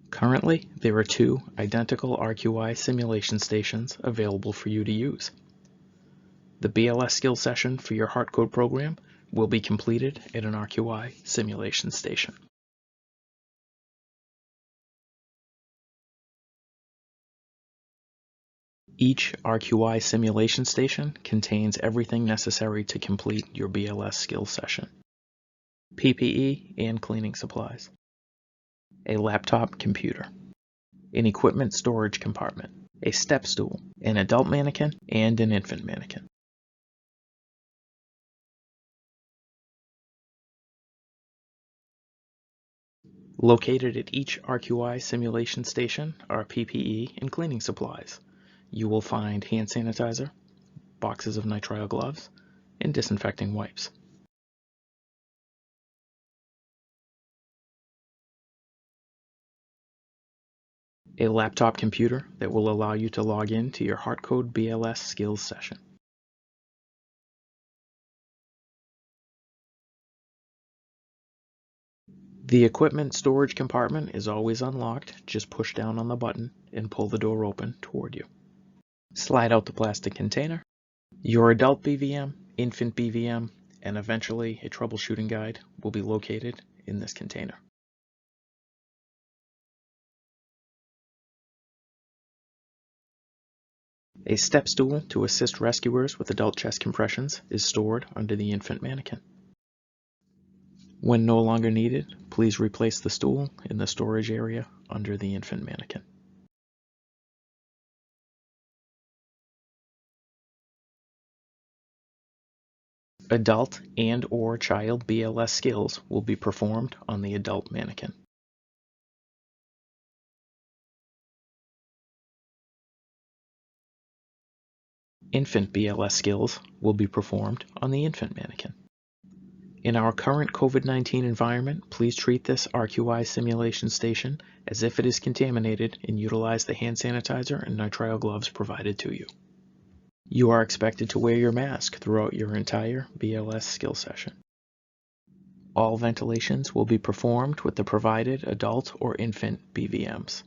Currently, there are 2 identical RQI simulation stations available for you to use. The BLS skill session for your HeartCode program will be completed at an RQI Simulation Station. Each RQI Simulation Station contains everything necessary to complete your BLS skill session. PPE and cleaning supplies, a laptop computer, an equipment storage compartment, a step stool, an adult manikin, and an infant manikin. Located at each RQI simulation station are PPE and cleaning supplies. You will find hand sanitizer, boxes of nitrile gloves, and disinfecting wipes. A laptop computer that will allow you to log in to your HeartCode BLS skills session. The equipment storage compartment is always unlocked. Just push down on the button and pull the door open toward you. Slide out the plastic container. Your adult BVM, infant BVM, and eventually a troubleshooting guide will be located in this container. A step stool to assist rescuers with adult chest compressions is stored under the infant manikin. When no longer needed, please replace the stool in the storage area under the infant manikin. Adult and/or child BLS skills will be performed on the adult manikin. Infant BLS skills will be performed on the infant manikin. In our current COVID-19 environment, please treat this RQI simulation station as if it is contaminated and utilize the hand sanitizer and nitrile gloves provided to you. You are expected to wear your mask throughout your entire BLS skill session. All ventilations will be performed with the provided adult or infant BVMs.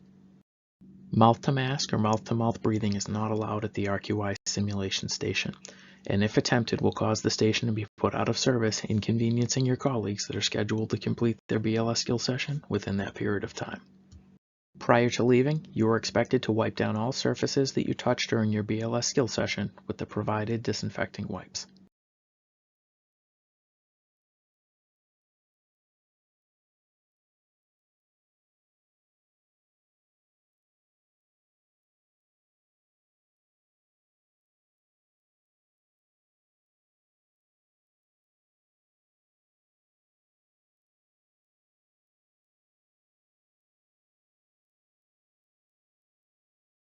Mouth-to-mask or mouth-to-mouth breathing is not allowed at the RQI simulation station, and if attempted will cause the station to be put out of service, inconveniencing your colleagues that are scheduled to complete their BLS skill session within that period of time. Prior to leaving, you are expected to wipe down all surfaces that you touch during your BLS skill session with the provided disinfecting wipes.